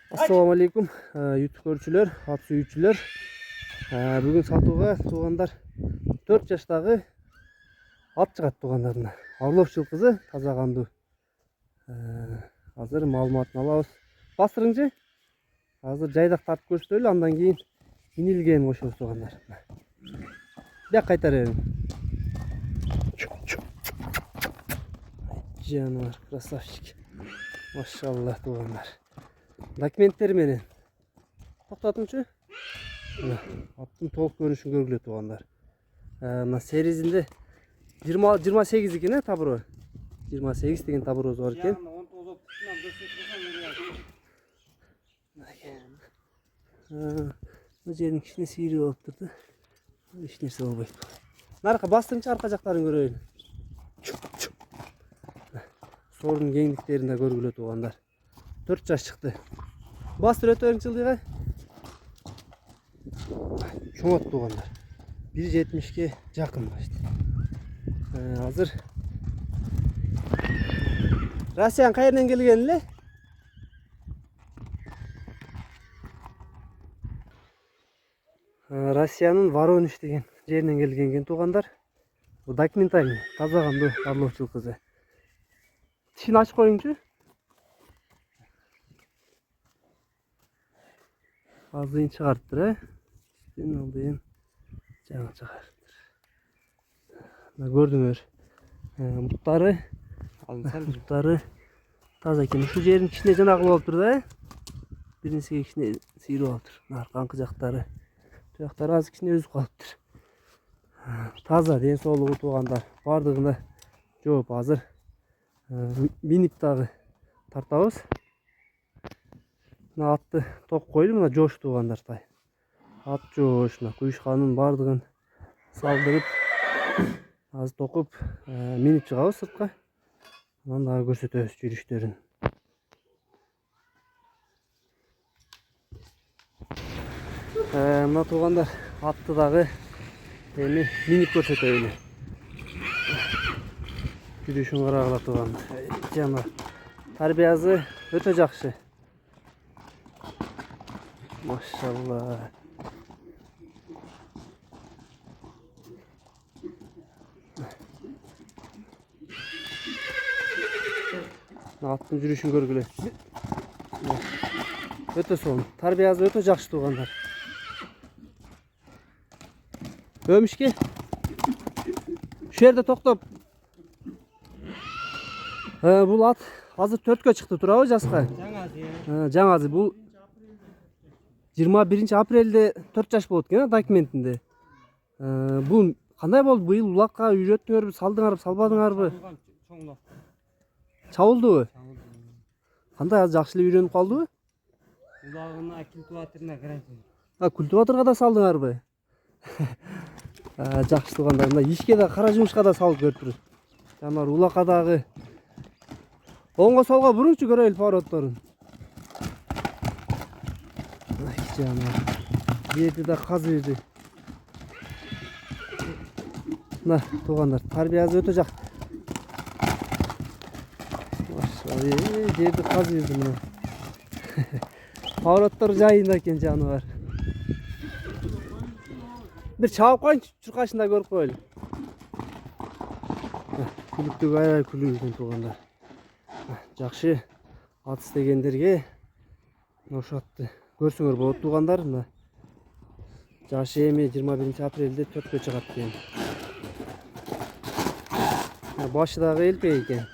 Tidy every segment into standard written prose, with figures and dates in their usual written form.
Assalamu alaikum YouTube көрүүчүлөр, ат сүйүүчүлөр. Бүгүн сатууга туугандар 4 жаштагы ат чыгат туугандарына. Орловчул кызы таза кандуу. Азыр маалыматын алабыз. Бастырыңчы. Азыр жайдак тартып көрсөтөлү, андан кийин инилген кошобуз туугандар. Бияк кайтара бериң. Жануар, красавчик. Машалла туугандар. Документтер менен токтотумчу. Аттын толук көрүнүшүн көргүлө туугандар. Мына серизинде 28 экен, табыры. 28 деген табырыбыз бар экен. Бул жердин кичине сийрип алып турду. Эч нерсе болбойт. Нарка бастыңчы, арка жактарын көрөйүн. Сордун кеңдиктерин да көргүлө туугандар. 4 жаш чыкты. Бастыр өтө бериң жылдыга. Чоңот туугандар. 1.70ке жакын башты. Азыр Россиян кайерден келген эле? Россиянын Воронеж деген жеринен келген экен туугандар. Бул документальный, таза кандуу Орловчул кызы. Тишин ачып коюңчу. Азыйын чыгарттыр, алдыйын жаңа чыгарттыр. Көрдүңөр. Буттары таза экен. Ушул жерин кичине жана кылып алыптыр да. Биринчиге кичине сийрип алыптыр. Арканкы жактары, туяктары азыр кичине үзүп калыптыр. Таза ден соолугу туугандар. Бардыгына жооп. Азыр минип дагы тартабыз. Мына атты ток койлу, мына жош туугандар тай. Ат жош, мына куюшканын бардыгын салдырып, азыр токуп минип чыгабыз сыртка. Анан дагы көрсөтөбүз жүрүштөрүн. Мына туугандар атты дагы эми минип көрсөтөйлү. Жүрүшүн карагыла туугандар. Жана тарбиясы өтө жакшы. Машалла. Аттын жүрүшүн көргүлө. Өтө сонун. Тарбиясы өтө жакшы туугандар. Өмүшке. Шу жерде токтоп. Бул ат азыр 4кө чыкты, турабы жаска? Жаңазы. Бул 21 апрелде 4 жаш болот экен документинде. Бул кандай болду? Быйыл улакка үйрөттүңөрбү, салдыңарбы, салбадыңарбы? Чабылдыбы? Кандай, азыр жакшы эле үйрөнүп калдыбы? Улагына культиваторуна карайсың. Культиваторга да салдыңарбы? Жакшы туугандар, мына ишке да, кара жумушка да салып көрүптүр. Жанар улакка дагы оңго солго буруңчу көрөйлү поворотторун. Жерди да казып ирди. Мына туугандар, тарбиясы өтө жакшы. Машалла, жерди казып ирди мына. Повороттор жайында экен жаныбар. Бир чабып коюңчу, чуркашын да көрүп коелу. Күлүктүгү аябай күлүү экен туугандар. Жакшы ат истегендерге ошо атты көрсөңөр болот туугандар. Мына жашы эми 21 апрелде 4кө чыгат экен. Башы дагы элпек экен.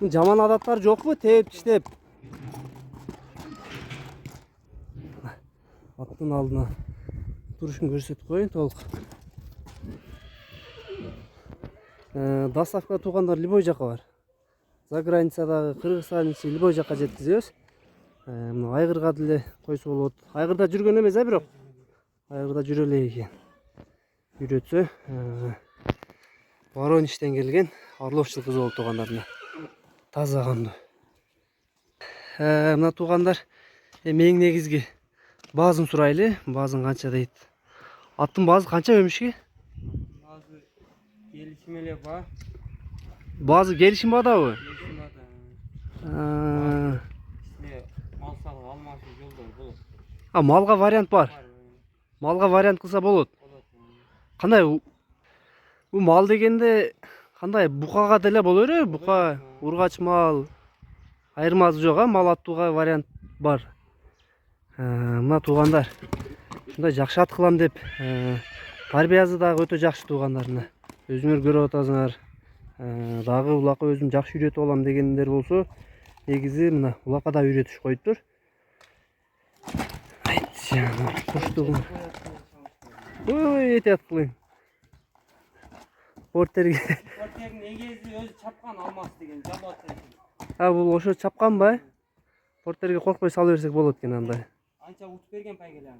Жаман адаттар жокпу? Тээп тиштеп. Аттын алдына турушун көрсөтүп коюн толук. Доставка туугандар любой жака бар. За границадагы Кыргызстан ичи любой жака жеткизебиз. Мына айгырга деле койсо болот. Айгырда жүргөн эмес, бирок айгырда жүрө элек экен. Үйрөтсө Воронежден келген Орловчул кызы болуп туугандар. Таза кандуу. Мына туугандар эң негизги баазын сурайлы. Баазын канча дейт? Аттын баазы канча өмүшкө? Баазы келишим эле ба. Баазы келишим бадабы? İşte mal sağlığı almasın yollar bulur. А малга вариант бар. Var Малга вариант кылса болот. болады. Кандай бул мал дегенде кандай букага деле боло береби? Бука, ургач мал. Айырмасы жок, а мал аттууга вариант бар. Мына туугандар. Ушундай жакшы ат кылам деп, тарбиясы дагы өтө жакшы туугандар мына. Өзүңөр көрүп атасыңар. Дагы улакка өзүм жакшы үйрөтүп алам дегендер болсо, негизи мына улакка да үйрөтүш коюптур. Куштугум. Ой, эти аткылайм. Портерге. Porter'in egezi özü çapkan almaz деген жабат экен. Бул ошо чапканбы? Портерге коркпой сала берсек болот экен андай. Анча утуп берген пайгелер.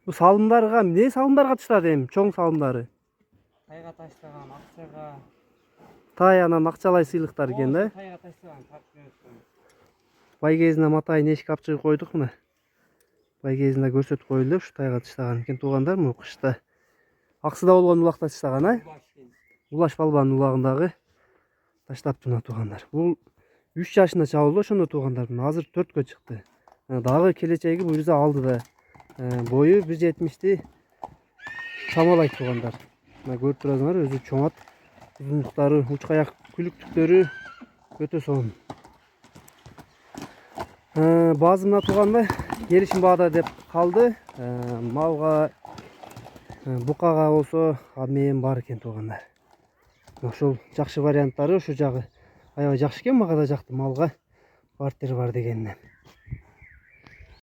Бул салымдарга эмне салымдар катышат эми? Чоң салымдары. Тайга таштаган акчага. Тай анан акчалай сыйлыктар экен да. Тайга таштаган тартып. Байгезине матайын эшикке алып чыгып койдук мына. Байгезине көрсөтүп коюлду, ушу тайга таштаган экен туугандар, му кышта. Аксыда болгон улакта таштаган, а? Улаш балбанын улагындагы таштаптыр мына туугандар. Бул 3 жашында чабылды ошондо туугандар. Азыр 4кө чыкты. Дагы келечеги буюрса алды да. Бою 1.70ти чамалайт туугандар. Мына көрүп турасыңар, өзү чоң ат. Узундуктары, уч аяк күлүктүктөрү өтө сонун. Баазы мына туугандар келишим баада деп калды. Малга, букага болсо мен бар экен туугандар. Ошол жакшы варианттары ошо жагы аябай жакшы экен, мага да жакты малга бартер бар дегенинен.